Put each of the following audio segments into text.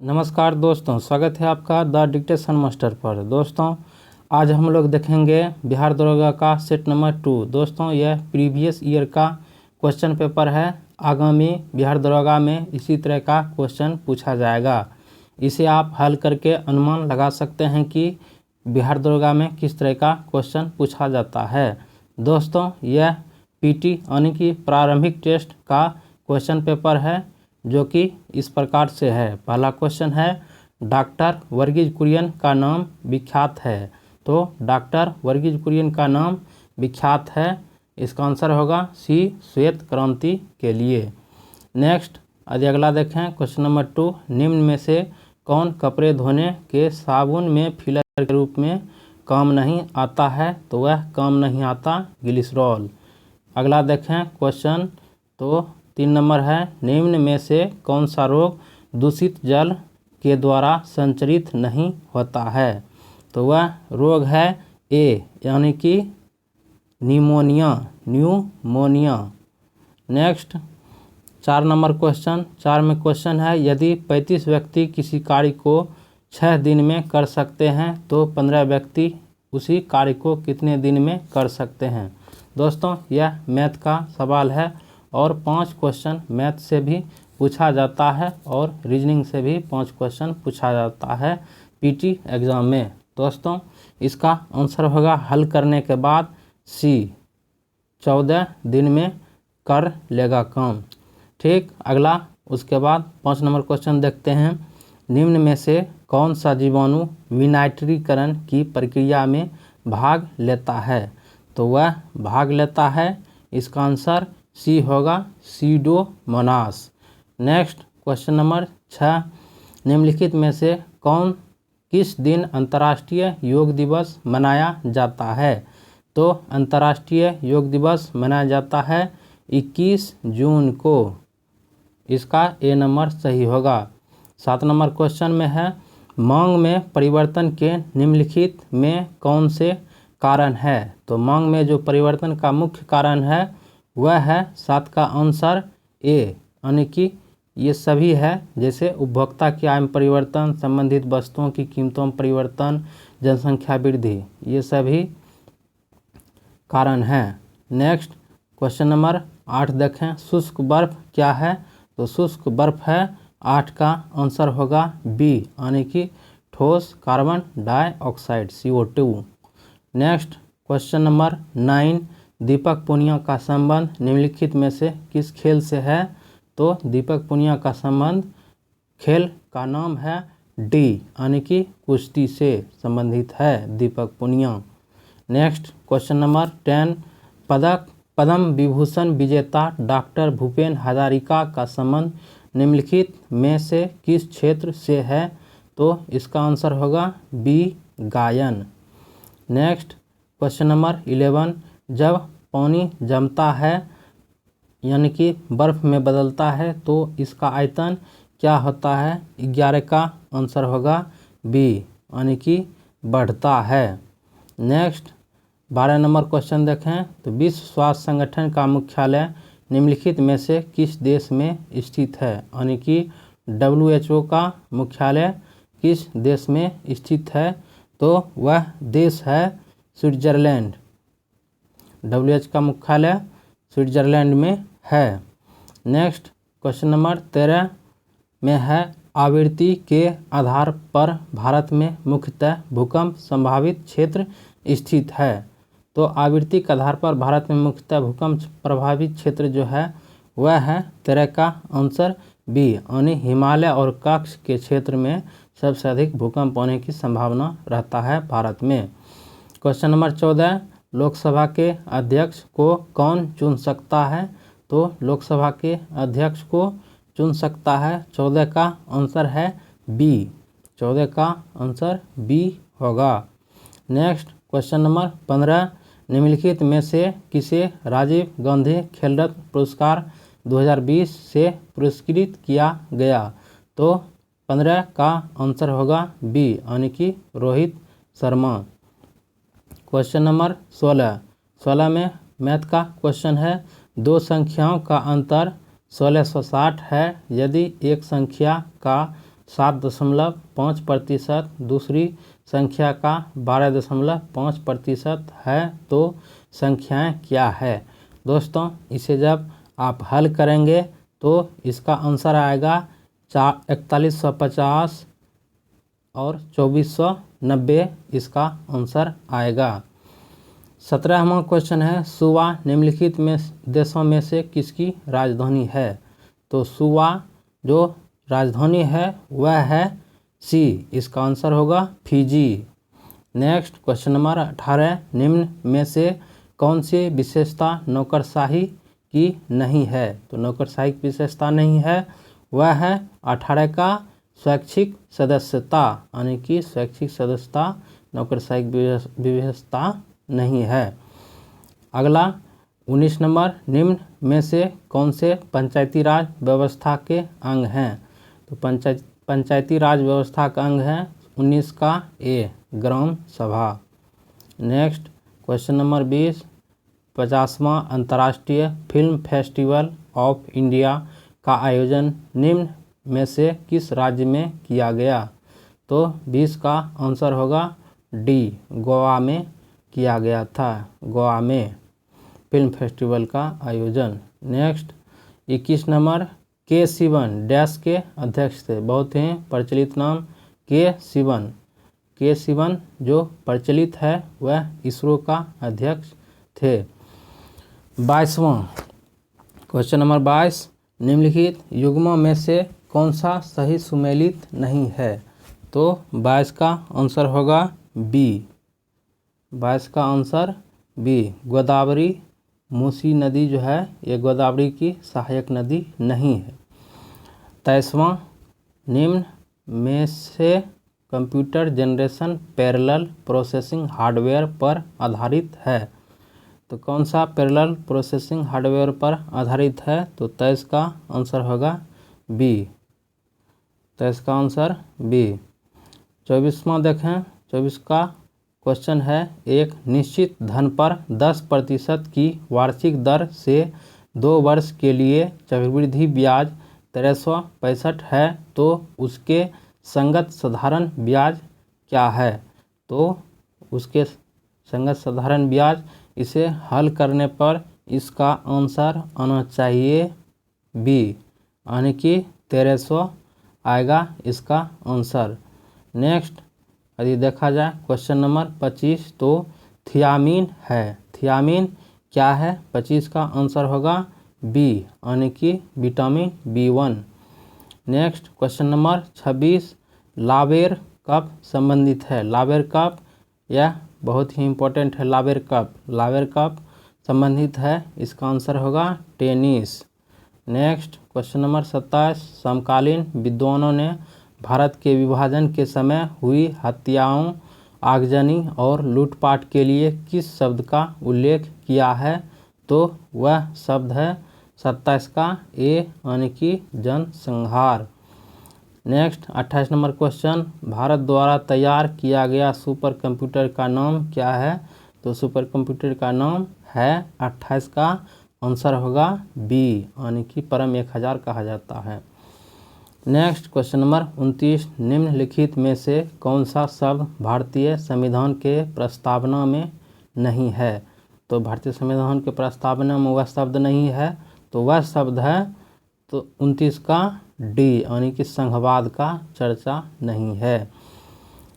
नमस्कार दोस्तों, स्वागत है आपका द डिक्टेशन मास्टर पर। दोस्तों आज हम लोग देखेंगे बिहार दरोगा का सेट नंबर 2। दोस्तों यह प्रीवियस ईयर का क्वेश्चन पेपर है। आगामी बिहार दरोगा में इसी तरह का क्वेश्चन पूछा जाएगा। इसे आप हल करके अनुमान लगा सकते हैं कि बिहार दरोगा में किस तरह का क्वेश्चन पूछा जाता है। दोस्तों यह पीटी यानी कि प्रारंभिक टेस्ट का क्वेश्चन पेपर है, जो कि इस प्रकार से है। पहला क्वेश्चन है, डॉक्टर वर्गीज कुरियन का नाम विख्यात है। तो डॉक्टर वर्गीज कुरियन का नाम विख्यात है, इसका आंसर होगा सी, श्वेत क्रांति के लिए। नेक्स्ट यदि अगला देखें क्वेश्चन नंबर 2, निम्न में से कौन कपड़े धोने के साबुन में फिलर के रूप में काम नहीं आता है? तो वह काम नहीं आता ग्लिसरॉल। अगला देखें क्वेश्चन तो 3 नंबर है, निम्न में से कौन सा रोग दूषित जल के द्वारा संचरित नहीं होता है? तो वह रोग है ए यानी कि न्यूमोनिया। नेक्स्ट 4 नंबर क्वेश्चन, 4 में क्वेश्चन है, यदि 35 व्यक्ति किसी कार्य को 6 दिन में कर सकते हैं तो 15 व्यक्ति उसी कार्य को कितने दिन में कर सकते हैं? दोस्तों यह मैथ का सवाल है और 5 क्वेश्चन मैथ से भी पूछा जाता है और रीजनिंग से भी 5 क्वेश्चन पूछा जाता है पीटी एग्ज़ाम में। दोस्तों इसका आंसर होगा हल करने के बाद सी, 14 दिन में कर लेगा काम। ठीक, अगला उसके बाद 5 नंबर क्वेश्चन देखते हैं, निम्न में से कौन सा जीवाणु विनाइट्रीकरण की प्रक्रिया में भाग लेता है? तो वह भाग लेता है, इसका आंसर सी होगा सीडोमोनास। नेक्स्ट क्वेश्चन नंबर 6, निम्नलिखित में से किस दिन अंतर्राष्ट्रीय योग दिवस मनाया जाता है? तो अंतर्राष्ट्रीय योग दिवस मनाया जाता है 21 जून को, इसका ए नंबर सही होगा। 7 नंबर क्वेश्चन में है, मांग में परिवर्तन के निम्नलिखित में कौन से कारण है? तो मांग में जो परिवर्तन का मुख्य कारण है वह है 7 का आंसर ए यानी कि ये सभी है, जैसे उपभोक्ता की आय में परिवर्तन, संबंधित वस्तुओं की कीमतों में परिवर्तन, जनसंख्या वृद्धि, ये सभी कारण हैं। नेक्स्ट क्वेश्चन नंबर 8 देखें, शुष्क बर्फ क्या है? तो शुष्क बर्फ है 8 का आंसर होगा बी यानी कि ठोस carbon dioxide CO2। Next question number 9, Deepak Punia का संबंध निम्नलिखित में से किस खेल से है? तो दीपक पूनिया का संबंध खेल का नाम है डी यानी कि कुश्ती से संबंधित है Deepak Punia. Next question number 10, Padma Vibhushan विजेता डॉक्टर भूपेन हजारिका का संबंध निम्नलिखित में से किस क्षेत्र से है? तो इसका आंसर होगा बी, गायन। नेक्स्ट क्वेश्चन नंबर 11, जब पानी जमता है यानी कि बर्फ़ में बदलता है तो इसका आयतन क्या होता है? 11 का आंसर होगा बी यानी कि बढ़ता है। नेक्स्ट 12 नंबर क्वेश्चन देखें, तो विश्व स्वास्थ्य संगठन का मुख्यालय निम्नलिखित में से किस देश में स्थित है? यानी कि WHO का मुख्यालय किस देश में स्थित है? तो वह देश है स्विट्जरलैंड। WHO का मुख्यालय स्विट्जरलैंड में है। नेक्स्ट क्वेश्चन नंबर 13 में है, आवृत्ति के आधार पर भारत में मुख्यतः भूकंप संभावित क्षेत्र स्थित है। तो आवृत्ति के आधार पर भारत में मुख्यतः भूकंप प्रभावित क्षेत्र जो है वह है 13 का आंसर बी यानी हिमालय और कच्छ के क्षेत्र में सबसे अधिक भूकंप होने की संभावना रहता है भारत में। क्वेश्चन नंबर 14, लोकसभा के अध्यक्ष को कौन चुन सकता है? तो लोकसभा के अध्यक्ष को चुन सकता है 14 का आंसर है बी, 14 का आंसर बी होगा। नेक्स्ट क्वेश्चन नंबर 15, निम्नलिखित में से किसे राजीव गांधी खेल रत्न पुरस्कार 2020 से पुरस्कृत किया गया? तो 15 का आंसर होगा बी यानी कि रोहित शर्मा। क्वेश्चन नंबर 16 में मैथ का क्वेश्चन है, दो संख्याओं का अंतर 1660 है। यदि एक संख्या का 7.5%, दूसरी संख्या का 12.5% है, तो संख्याएं क्या है। दोस्तों इसे जब आप हल करेंगे तो इसका आंसर आएगा 4150 और 2490 इसका आंसर आएगा। 17वां क्वेश्चन है, सुवा निम्नलिखित में देशों में से किसकी राजधानी है। तो सुवा जो राजधानी है वह है सी, इसका आंसर होगा फिजी। नेक्स्ट क्वेश्चन नंबर 18, निम्न में से कौन सी विशेषता नौकरशाही की नहीं है। तो नौकरशाही की विशेषता नहीं है वह है 18 का स्वैच्छिक सदस्यता, यानी कि स्वैच्छिक सदस्यता नौकरशाही विशेषता नहीं है। अगला 19 नंबर, निम्न में से कौन से पंचायती राज व्यवस्था के अंग हैं। तो पंचायती राज व्यवस्था का अंग है 19 का ए, ग्राम सभा। नेक्स्ट क्वेश्चन नंबर 20, 50वां अंतर्राष्ट्रीय फिल्म फेस्टिवल ऑफ इंडिया का आयोजन निम्न में से किस राज्य में किया गया। तो 20 का आंसर होगा डी, गोवा में किया गया था। गोवा में फिल्म फेस्टिवल का आयोजन। नेक्स्ट 21 नंबर, के सिवन डैश के अध्यक्ष थे। बहुत ही प्रचलित नाम के सिवन। के सिवन जो प्रचलित है वह इसरो का अध्यक्ष थे। 22वां क्वेश्चन नंबर 22, निम्नलिखित युग्मों में से कौन सा सही सुमेलित नहीं है। तो 22 का आंसर होगा बी। 22 का आंसर बी, गोदावरी मूसी नदी जो है ये गोदावरी की सहायक नदी नहीं है। 23वां, निम्न में से computer generation parallel processing hardware पर आधारित है। तो कौन सा पैरेलल प्रोसेसिंग हार्डवेयर पर आधारित है। तो 23 का आंसर होगा बी। 23 का आंसर बी। 24वां देखें, 24 का क्वेश्चन है, एक निश्चित धन पर 10% की वार्षिक दर से 2 वर्ष के लिए चक्रवृद्धि ब्याज 1365 है, तो उसके संगत साधारण ब्याज क्या है। तो उसके संगत साधारण ब्याज, इसे हल करने पर इसका आंसर आना चाहिए बी, यानी कि 1300 आएगा इसका आंसर। नेक्स्ट यदि देखा जाए क्वेश्चन नंबर 25, तो थियामीन है। थियामीन क्या है। 25 का आंसर होगा बी, यानी कि vitamin B1। Next question number 26, लावेर कप संबंधित है। लावेर कप यह बहुत ही इम्पोर्टेंट है। लावेर कप संबंधित है, इसका आंसर होगा टेनिस। नेक्स्ट क्वेश्चन नंबर 27, समकालीन विद्वानों ने भारत के विभाजन के समय हुई हत्याओं, आगजनी और लूटपाट के लिए किस शब्द का उल्लेख किया है। तो वह शब्द है 27 का ए, यानी कि जनसंहार। नेक्स्ट 28 नंबर क्वेश्चन, भारत द्वारा तैयार किया गया सुपर कंप्यूटर का नाम क्या है। तो सुपर कंप्यूटर का नाम है 28 का आंसर होगा बी, यानी कि परम 1000 कहा जाता है। नेक्स्ट क्वेश्चन नंबर 29, निम्नलिखित में से कौन सा शब्द भारतीय संविधान के प्रस्तावना में नहीं है। तो भारतीय संविधान के प्रस्तावना में वह शब्द नहीं है, तो वह शब्द है तो 29 का डी, यानी कि संघवाद का चर्चा नहीं है।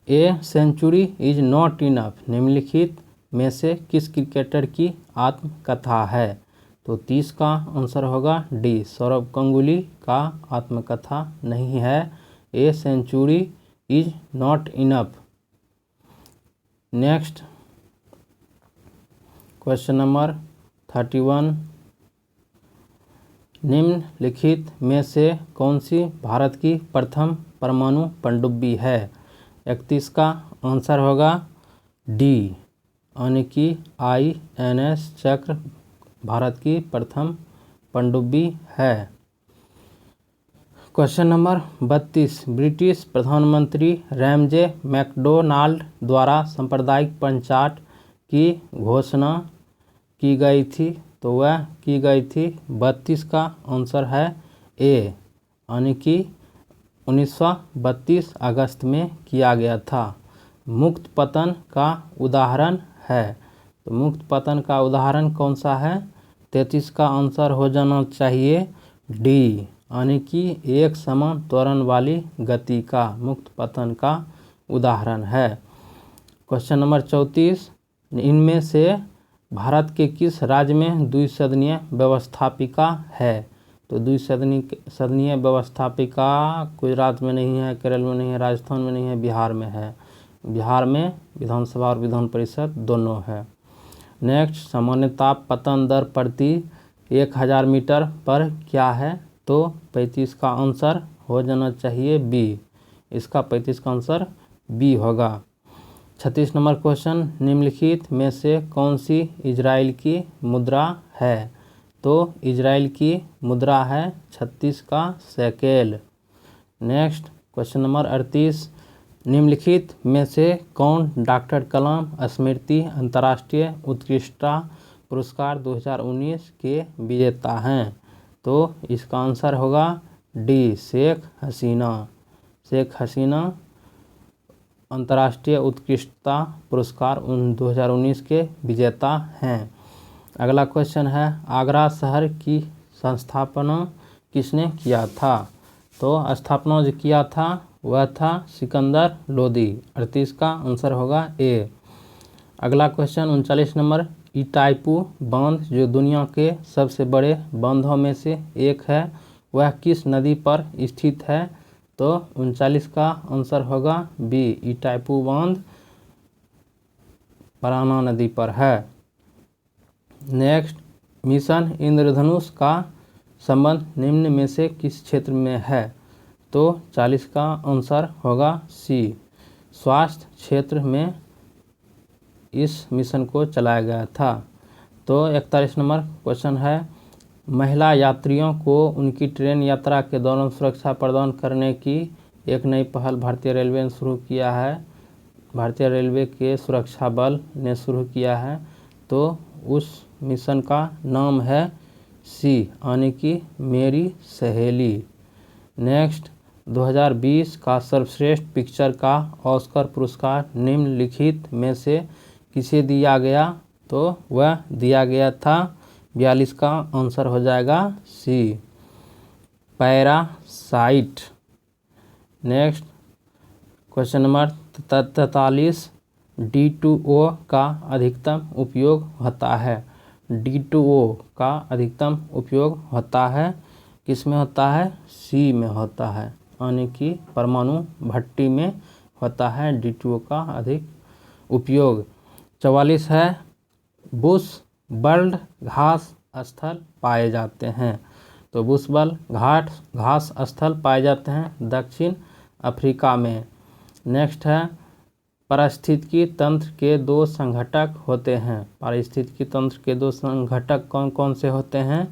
A century is not enough निम्नलिखित में से किस क्रिकेटर की आत्मकथा है। तो 30 का आंसर होगा डी, सौरव गांगुली का आत्मकथा नहीं है। A century is not enough. Next question number 31, निम्नलिखित में से कौन सी भारत की प्रथम परमाणु पनडुब्बी है। 31 का आंसर होगा डी, यानी कि INS चक्र भारत की प्रथम पनडुब्बी है। क्वेश्चन नंबर 32, ब्रिटिश प्रधानमंत्री रैमजे मैकडोनाल्ड द्वारा सांप्रदायिक पंचायत की घोषणा की गई थी। तो वह की गई थी 32 का आंसर है ए, यानी कि 1932 अगस्त में किया गया था। मुक्त पतन का उदाहरण है, तो मुक्त पतन का उदाहरण कौन सा है? 33 का आंसर हो जाना चाहिए डी, यानी कि एक समान त्वरण वाली गति का मुक्त पतन का उदाहरण है। क्वेश्चन नंबर 34, इनमें से भारत के किस राज्य में द्विसदनीय व्यवस्थापिका है? तो द्विसदनीय व्यवस्थापिका गुजरात में नहीं है, केरल में नहीं है, राजस्थान में नहीं है, बिहार में है। बिहार में विधानसभा और विधान परिषद दोनों है। नेक्स्ट, सामान्यतः पतन दर प्रति 1000 मीटर पर क्या है? तो 35 का आंसर हो जाना चाहिए बी, इसका 35 का आंसर बी होगा। 36 नंबर क्वेश्चन, निम्नलिखित में से कौन सी इजराइल की मुद्रा है? तो इजराइल की मुद्रा है 36 का शेकेल। नेक्स्ट, क्वेश्चन नंबर 38, निम्नलिखित में से कौन डॉक्टर कलाम स्मृति अंतर्राष्ट्रीय उत्कृष्टता पुरस्कार 2019 के विजेता हैं? तो इसका आंसर होगा डी, शेख हसीना। शेख हसीना अंतर्राष्ट्रीय उत्कृष्टता पुरस्कार 2019 के विजेता हैं। अगला क्वेश्चन है, आगरा शहर की संस्थापना किसने किया था? तो स्थापना जो किया था वह था सिकंदर लोदी। 38 का आंसर होगा ए। अगला क्वेश्चन 39 नंबर, इटाइपू बांध जो दुनिया के सबसे बड़े बांधों में से एक है वह किस नदी पर स्थित है? तो 39 का आंसर होगा बी, इटाइपू बांध पराना नदी पर है। नेक्स्ट, मिशन इंद्रधनुष का संबंध निम्न में से किस क्षेत्र में है? तो 40 का आंसर होगा सी, स्वास्थ्य क्षेत्र में इस मिशन को चलाया गया था। तो 41 नंबर क्वेश्चन है, महिला यात्रियों को उनकी ट्रेन यात्रा के दौरान सुरक्षा प्रदान करने की एक नई पहल भारतीय रेलवे ने शुरू किया है। भारतीय रेलवे के सुरक्षा बल ने शुरू किया है, तो उस मिशन का नाम है सी, यानी कि मेरी सहेली। नेक्स्ट, 2020 का सर्वश्रेष्ठ पिक्चर का ऑस्कर पुरस्कार निम्नलिखित में से किसे दिया गया? तो वह दिया गया था 42 का आंसर हो जाएगा C, parasite. Next, question number 43, D2O का अधिकतम उपयोग होता है। D2O का अधिकतम उपयोग होता है किस में होता है? सी में होता है, यानी कि परमाणु भट्टी में होता है D2O का अधिक उपयोग। 44 है, बुशबल्ड घास स्थल पाए जाते हैं। तो बुशबल्ड घास स्थल पाए जाते हैं दक्षिण अफ्रीका में। नेक्स्ट है, पारिस्थितिकी तंत्र के दो संघटक होते हैं। पारिस्थितिकी तंत्र के दो संघटक कौन कौन से होते हैं?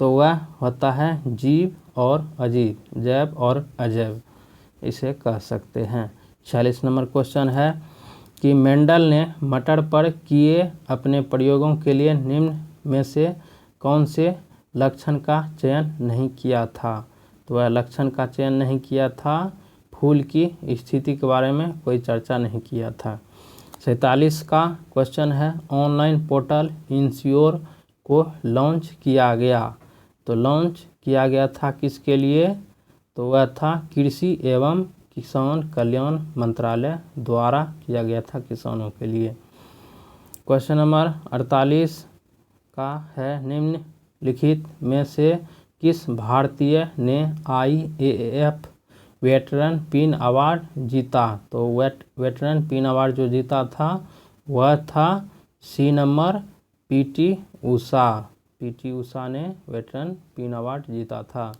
तो वह होता है जीव और अजीव, जैव और अजैव इसे कह सकते हैं। 46 नंबर क्वेश्चन है कि मेंडल ने मटर पर किए अपने प्रयोगों के लिए निम्न में से कौन से लक्षण का चयन नहीं किया था? तो वह लक्षण का चयन नहीं किया था, फूल की स्थिति के बारे में कोई चर्चा नहीं किया था। 47 का क्वेश्चन है, ऑनलाइन पोर्टल इंश्योर को लॉन्च किया गया। तो लॉन्च किया गया था किसके लिए? तो वह था कृषि एवं किसान कल्याण मंत्रालय द्वारा किया गया था किसानों के लिए। क्वेश्चन नंबर 48 का है, निम्नलिखित में से किस भारतीय ने IAAF वेटरन पिन अवार्ड जीता? तो वेटरन पिन अवार्ड जो जीता था वह था सी number PT Usha. PT Usha ने वेटरन पिन अवार्ड जीता था।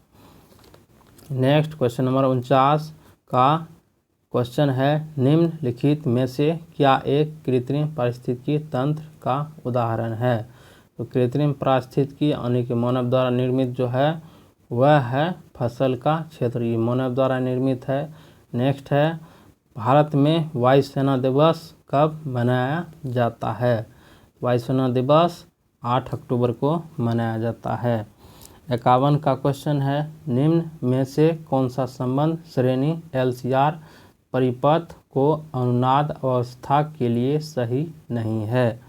नेक्स्ट, क्वेश्चन नंबर 49 का क्वेश्चन है, निम्नलिखित में से क्या एक कृत्रिम पारिस्थितिकी तंत्र का उदाहरण है? तो कृत्रिम पारिस्थितिकी यानी कि मानव द्वारा निर्मित जो है वह है फसल का क्षेत्र, ये मानव द्वारा निर्मित है। नेक्स्ट है, भारत में वायुसेना दिवस कब मनाया जाता है? वायुसेना दिवस 8 अक्टूबर को मनाया जाता है। 51 का क्वेश्चन है, निम्न में से कौन सा संबंध श्रेणी LCR परिपथ को अनुनाद अवस्था के लिए सही नहीं है?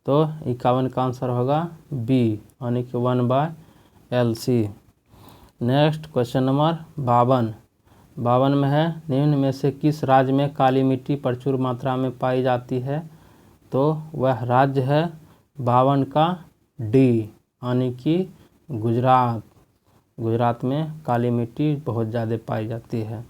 तो 51 का आंसर होगा बी, यानी कि 1/LC। नेक्स्ट क्वेश्चन नंबर 52 में है, निम्न में से किस राज्य में काली मिट्टी प्रचुर मात्रा में पाई जाती है? तो वह राज्य है 52 का डी, यानी कि गुजरात। गुजरात में काली मिट्टी बहुत ज़्यादा पाई जाती है।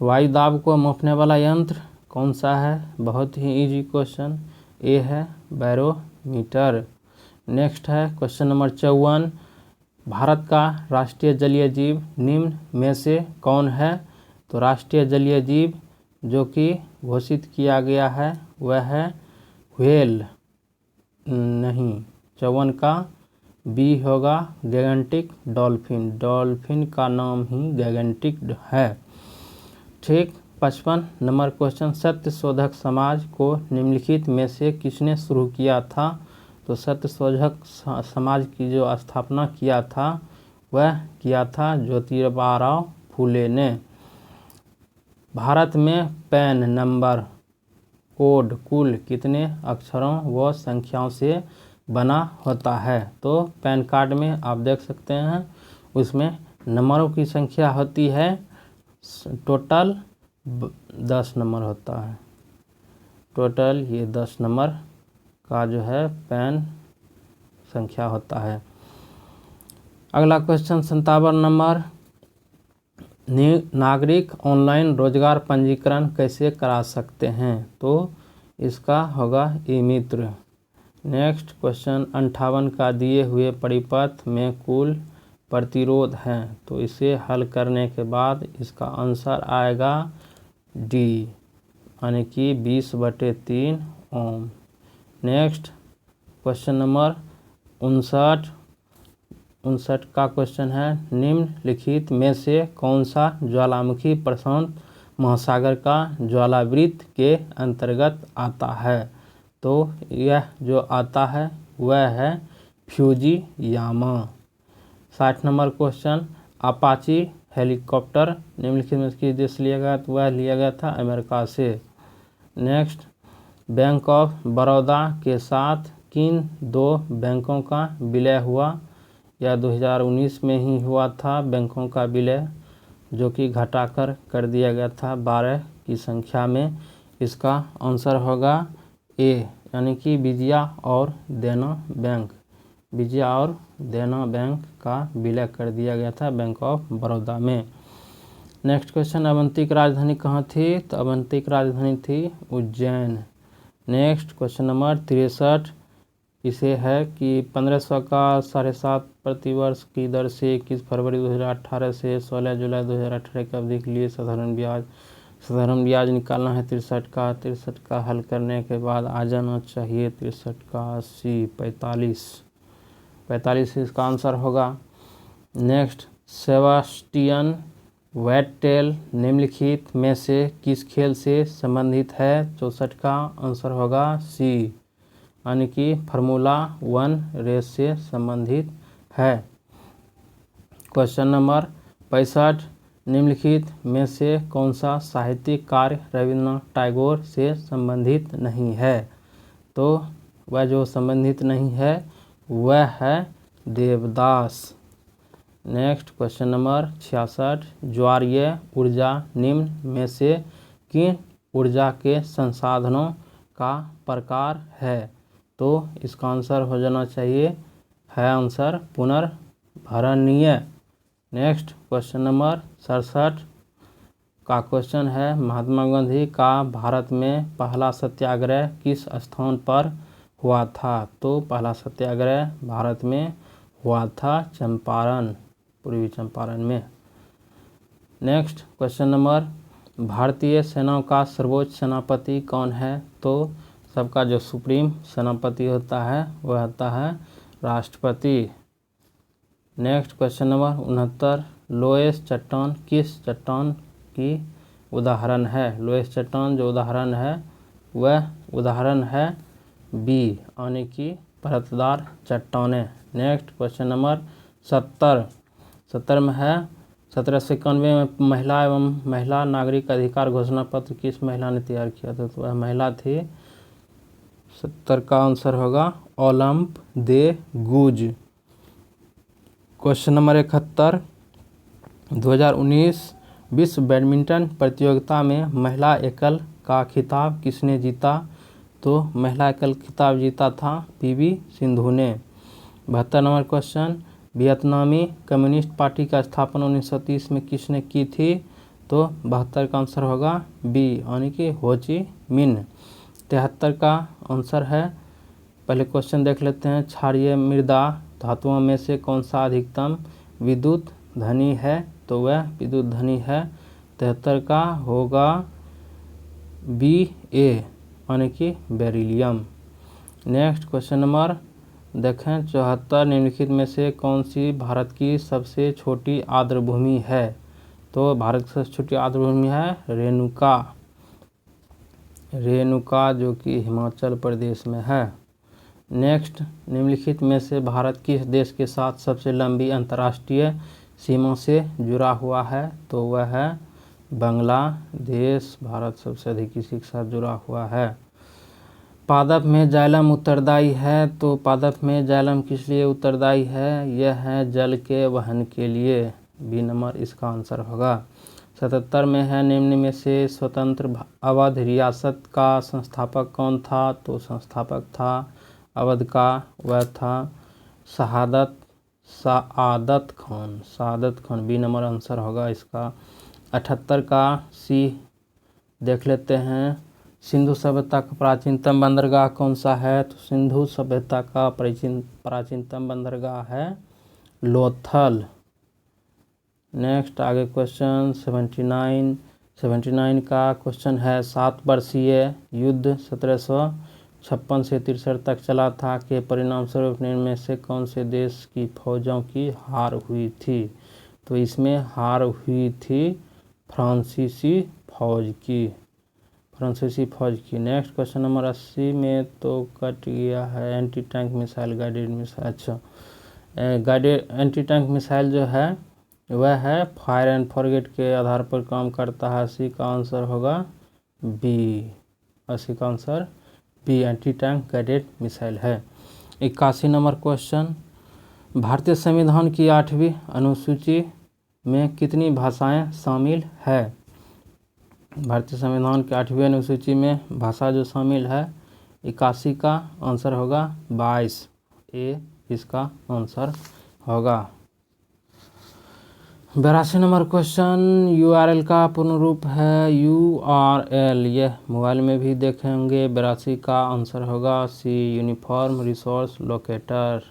वायु दाब को मापने वाला यंत्र कौन सा है? बहुत ही इजी क्वेश्चन, ए है बैरोमीटर। नेक्स्ट है क्वेश्चन नंबर 54, भारत का राष्ट्रीय जलीय जीव निम्न में से कौन है? तो राष्ट्रीय जलीय जीव जो कि घोषित किया गया है वह है व्हेल नहीं, 54 का बी होगा गैगेंटिक डॉल्फिन। डॉल्फिन का नाम ही गैगेंटिक है। ठीक, 55 नंबर क्वेश्चन, सत्य शोधक समाज को निम्नलिखित में से किसने शुरू किया था? तो सत्य शोधक समाज की जो स्थापना किया था वह किया था ज्योतिबा फूले ने। भारत में पैन नंबर कोड कुल कितने अक्षरों व संख्याओं से बना होता है? तो पैन कार्ड में आप देख सकते हैं उसमें नंबरों की संख्या होती है, टोटल 10 नंबर होता है। टोटल ये 10 नंबर का जो है पैन संख्या होता है। अगला क्वेश्चन 57 नंबर, नागरिक ऑनलाइन रोजगार पंजीकरण कैसे करा सकते हैं? तो इसका होगा ई मित्र। नेक्स्ट क्वेश्चन 58 का, दिए हुए परिपथ में कुल प्रतिरोध है, तो इसे हल करने के बाद इसका आंसर आएगा डी, यानी कि 20/3 ओम। नेक्स्ट क्वेश्चन नंबर 59 का क्वेश्चन है, निम्नलिखित में से कौन सा ज्वालामुखी प्रशांत महासागर का ज्वालावृत्त के अंतर्गत आता है? तो यह जो आता है वह है Fujiyama. 60 number question, Apache helicopter निम्नलिखित में किस देश लिया गया? तो वह लिया गया था अमेरिका से। नेक्स्ट, बैंक ऑफ बड़ौदा के साथ किन 2 बैंकों का विलय हुआ? यह 2019 में ही हुआ था बैंकों का विलय, जो कि घटाकर कर दिया गया था 12 की संख्या में। इसका आंसर होगा ए, यानी कि विजया और देना बैंक। विजया और देना बैंक का विलय कर दिया गया था बैंक ऑफ बड़ौदा में। नेक्स्ट क्वेश्चन, अवंती की राजधानी कहाँ थी? तो अवंती की राजधानी थी उज्जैन। नेक्स्ट क्वेश्चन नंबर 63, इसे है कि 1500 का 7.5 प्रतिवर्ष की दर से 21 फरवरी 2018 से 16 जुलाई 2018 की अवधि के लिए साधारण ब्याज निकालना है 63 का। 63 का हल करने के बाद आ जाना चाहिए 63 का 80, 45 इसका आंसर होगा। नेक्स्ट, सेबास्टियन वेटेल निम्नलिखित में से किस खेल से संबंधित है? 64 का आंसर होगा सी, यानी कि फार्मूला 1 रेस से संबंधित है। क्वेश्चन नंबर 65, निम्नलिखित में से कौन सा साहित्यिक कार्य रविन्द्रनाथ टैगोर से संबंधित नहीं है? तो वह जो संबंधित नहीं है वह है देवदास। नेक्स्ट क्वेश्चन नंबर 66, ज्वारीय ऊर्जा निम्न में से किन ऊर्जा के संसाधनों का प्रकार है? तो इसका आंसर हो जाना चाहिए है आंसर पुनर्भरणीय। नेक्स्ट क्वेश्चन नंबर 67 का क्वेश्चन है, महात्मा गांधी का भारत में पहला सत्याग्रह किस स्थान पर हुआ था? तो पहला सत्याग्रह भारत में हुआ था चंपारण, पूर्वी चंपारण में। नेक्स्ट क्वेश्चन नंबर, भारतीय सेनाओं का सर्वोच्च सेनापति कौन है? तो सबका जो सुप्रीम सेनापति होता है वह होता है राष्ट्रपति। नेक्स्ट क्वेश्चन नंबर 69, लोएस चट्टान किस चट्टान की उदाहरण है? लोएस चट्टान जो उदाहरण है वह उदाहरण है बी, यानी कि परतदार चट्टानें। नेक्स्ट क्वेश्चन नंबर 70 में है 1791 में महिला एवं महिला नागरिक अधिकार घोषणा पत्र किस महिला ने तैयार किया था? तो वह महिला थी 70 का आंसर होगा ओलंप दे गुज। क्वेश्चन नंबर 71, 2019 विश्व बैडमिंटन प्रतियोगिता में महिला एकल का खिताब किसने जीता? तो महिला एकल खिताब जीता था पीवी सिंधु ने। 72 नंबर क्वेश्चन, वियतनामी कम्युनिस्ट पार्टी का स्थापना 1930 में किसने की थी? तो 72 का आंसर होगा बी यानी कि हो ची मिन्ह। 73 का आंसर है, पहले क्वेश्चन देख लेते हैं। क्षारीय मृदा धातुओं में से कौन सा अधिकतम विद्युत धनी है? तो वह विद्युत धनी है। 73 का होगा बी ए यानी कि बेरिलियम। नेक्स्ट क्वेश्चन नंबर देखें 74, निम्नलिखित में से कौन सी भारत की सबसे छोटी आर्द्रभूमि है? तो भारत की सबसे छोटी आर्द्रभूमि है रेणुका जो कि हिमाचल प्रदेश में है। नेक्स्ट, निम्नलिखित में से भारत किस देश के साथ सबसे लंबी अंतर्राष्ट्रीय सीमा से जुड़ा हुआ है? तो वह है बांग्लादेश। भारत सबसे अधिक इसी के साथ जुड़ा हुआ है। पादप में जाइलम उत्तरदायी है। तो पादप में जाइलम किस लिए उत्तरदायी है? यह है जल के वहन के लिए। बी नंबर इसका आंसर होगा। 77 में है, निम्न में से स्वतंत्र अवध रियासत का संस्थापक कौन था? तो संस्थापक था अवध का, वह था Saadat Khan. B number answer होगा इसका। 78 का सी देख लेते हैं। सिंधु सभ्यता का प्राचीनतम बंदरगाह कौन सा है? तो सिंधु सभ्यता का प्राचीनतम बंदरगाह है लोथल। नेक्स्ट आगे क्वेश्चन 79 का क्वेश्चन है, 7 वर्षीय युद्ध 1756 से 63 तक चला था के परिणाम स्वरूप निम्न में से कौन से देश की फौजों की हार हुई थी? तो इसमें हार हुई थी फ्रांसीसी फौज की। नेक्स्ट क्वेश्चन नंबर 80 में तो कट गया है, anti tank missile guided missile. अच्छा, गाइडेड एंटी टैंक मिसाइल जो है वह है फायर एंड फॉरगेट के आधार पर काम करता है। 80 का आंसर होगा बी। 80 का answer B anti tank guided missile है। 81 नंबर क्वेश्चन, भारतीय संविधान की 8वीं अनुसूची में कितनी भाषाएं शामिल है? भारतीय संविधान की 8वीं अनुसूची में भाषा जो शामिल है 81 का आंसर होगा 22। ए इसका आंसर होगा। 82 नंबर क्वेश्चन, URL का पूर्ण रूप है URL। यह मोबाइल में भी देखेंगे। 82 का आंसर होगा C uniform resource locator.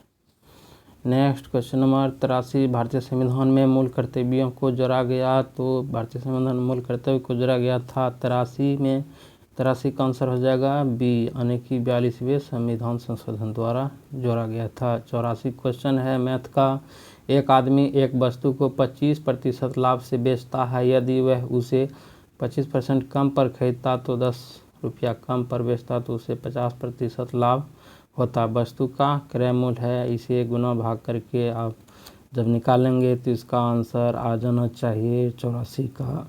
Next question number 83, भारतीय संविधान में मूल कर्तव्यों को जोड़ा गया। तो भारतीय संविधान में मूल कर्तव्य को जोड़ा गया था 83 का आंसर हो जाएगा बी यानी कि 42वें संविधान संशोधन द्वारा जोड़ा गया था। 84 क्वेश्चन है मैथ का, एक आदमी एक वस्तु को 25% लाभ से बेचता है। यदि वह उसे 25% कम पर खरीदता तो 10 रुपया कम पर बेचता तो उसे 50% लाभ होता। वस्तु का क्रय मूल्य है, इसे गुना भाग करके आप जब निकालेंगे तो इसका आंसर आ जाना चाहिए 84 का।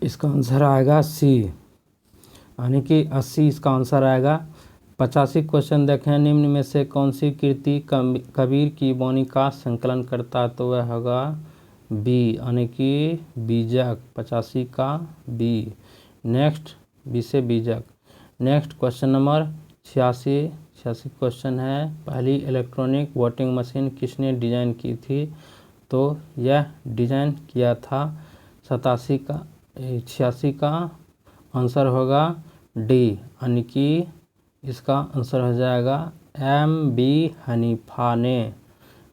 इसका आंसर आएगा सी यानी कि 80 इसका आंसर आएगा। 85 क्वेश्चन देखें, निम्न में से कौन सी कृति कबीर की वाणी का संकलन करता? तो वह होगा बी यानी कि बीजक। 85 का बी। नेक्स्ट बी से बीजक। नेक्स्ट क्वेश्चन नंबर 86 क्वेश्चन है, पहली इलेक्ट्रॉनिक वोटिंग मशीन किसने डिजाइन की थी? तो यह डिजाइन किया था 86 का आंसर होगा डी यानी कि इसका आंसर हो जाएगा MB हनीफा ने।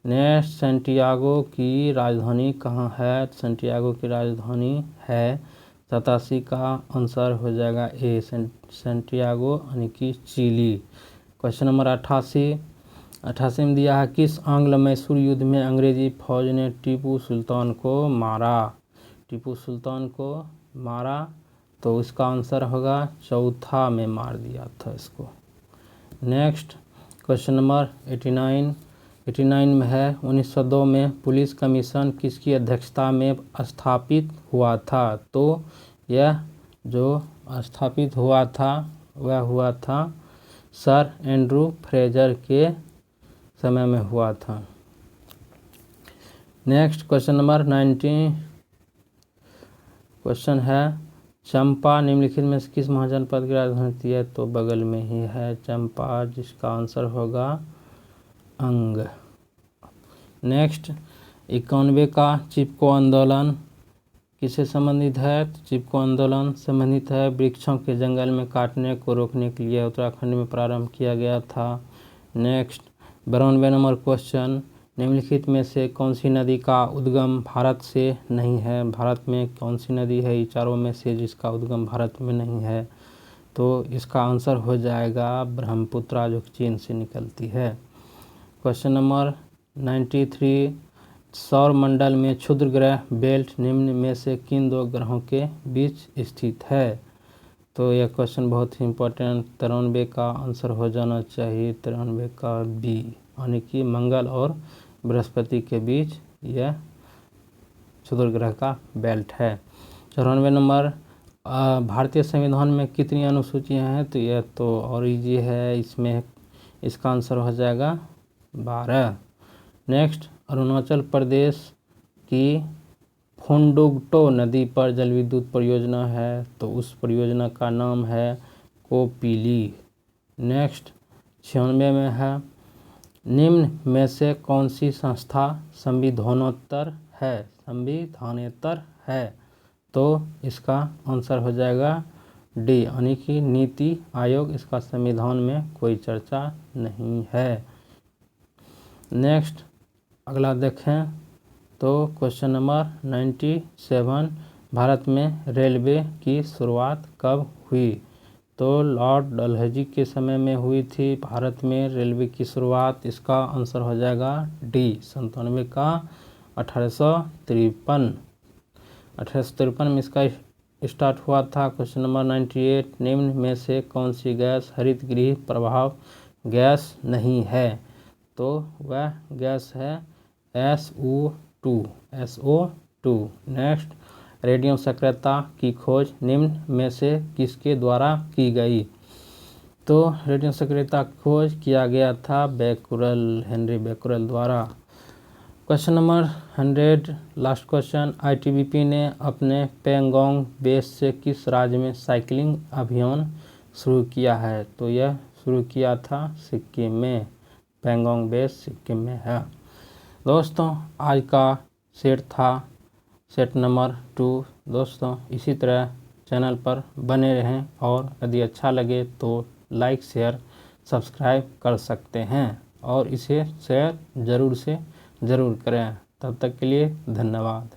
नेक्स्ट, सेंटियागो की राजधानी कहाँ है? सेंटियागो की राजधानी है 87 का आंसर हो जाएगा ए सेंटियागो यानी कि चिली। क्वेश्चन नंबर 88 में दिया है, किस आंग्ल मैसूर युद्ध में अंग्रेजी फौज ने टीपू सुल्तान को मारा? तो इसका आंसर होगा चौथा में मार दिया था इसको। नेक्स्ट क्वेश्चन नंबर 89 89 में है 1902 में पुलिस कमीशन किसकी अध्यक्षता में स्थापित हुआ था? तो यह जो स्थापित हुआ था वह हुआ था सर एंड्रू फ्रेजर के समय में हुआ था। नेक्स्ट क्वेश्चन नंबर 19 क्वेश्चन है चंपा निम्नलिखित में से किस महाजनपद की राजधानी थी है? तो बगल में ही है चंपा, जिसका आंसर होगा अंग। नेक्स्ट 91 का चिपको आंदोलन किससे संबंधित है? तो चिपको आंदोलन संबंधित है वृक्षों के जंगल में काटने को रोकने के लिए उत्तराखंड में प्रारंभ किया गया था। नेक्स्ट 92 नंबर क्वेश्चन निम्नलिखित में से कौन सी नदी का उद्गम भारत से नहीं है? भारत में कौन सी नदी है ये चारों में से जिसका उद्गम भारत में नहीं है? तो इसका आंसर हो जाएगा ब्रह्मपुत्र, जो चीन से निकलती है। क्वेश्चन नंबर 93 सौर मंडल में क्षुद्र ग्रह बेल्ट निम्न में से किन दो ग्रहों के बीच स्थित है? तो यह क्वेश्चन बहुत ही इम्पोर्टेंट 93 का आंसर हो जाना चाहिए 93 का बी, यानी कि मंगल और बृहस्पति के बीच यह क्षुद्र ग्रह का बेल्ट है। 94 नंबर भारतीय संविधान में कितनी अनुसूचियां हैं? तो यह तो और इजी है, इसमें इसका आंसर हो जाएगा 12। नेक्स्ट अरुणाचल प्रदेश की फुंडुगटो नदी पर जल विद्युत परियोजना है, तो उस परियोजना का नाम है कोपिली। नेक्स्ट 96 में है निम्न में से कौन सी संस्था संविधानोत्तर है? संविधानेतर है, तो इसका आंसर हो जाएगा डी, यानी कि नीति आयोग। इसका संविधान में कोई चर्चा नहीं है। नेक्स्ट अगला देखें तो क्वेश्चन नंबर 97 भारत में रेलवे की शुरुआत कब हुई? तो लॉर्ड डलहौजी के समय में हुई थी भारत में रेलवे की शुरुआत। इसका आंसर हो जाएगा डी 97 का 1853 में इसका स्टार्ट हुआ था। क्वेश्चन नंबर 98 निम्न में से कौन सी गैस हरित गृह प्रभाव गैस नहीं है? तो वह गैस है SO2। नेक्स्ट रेडियम सक्रियता की खोज निम्न में से किसके द्वारा की गई? तो रेडियम सक्रियता की खोज किया गया था बेकुरल, हेनरी बेकुरल द्वारा। Question number 100 last question ITBP ने अपने पैंगोंग बेस से किस राज्य में साइकिलिंग अभियान शुरू किया है? तो यह शुरू किया था सिक्किम में, पैंगोंग बेस सिक्किम में है। दोस्तों आज का सेट था सेट नंबर 2। दोस्तों इसी तरह चैनल पर बने रहें और यदि अच्छा लगे तो लाइक शेयर सब्सक्राइब कर सकते हैं और इसे शेयर ज़रूर से ज़रूर करें। तब तक के लिए धन्यवाद।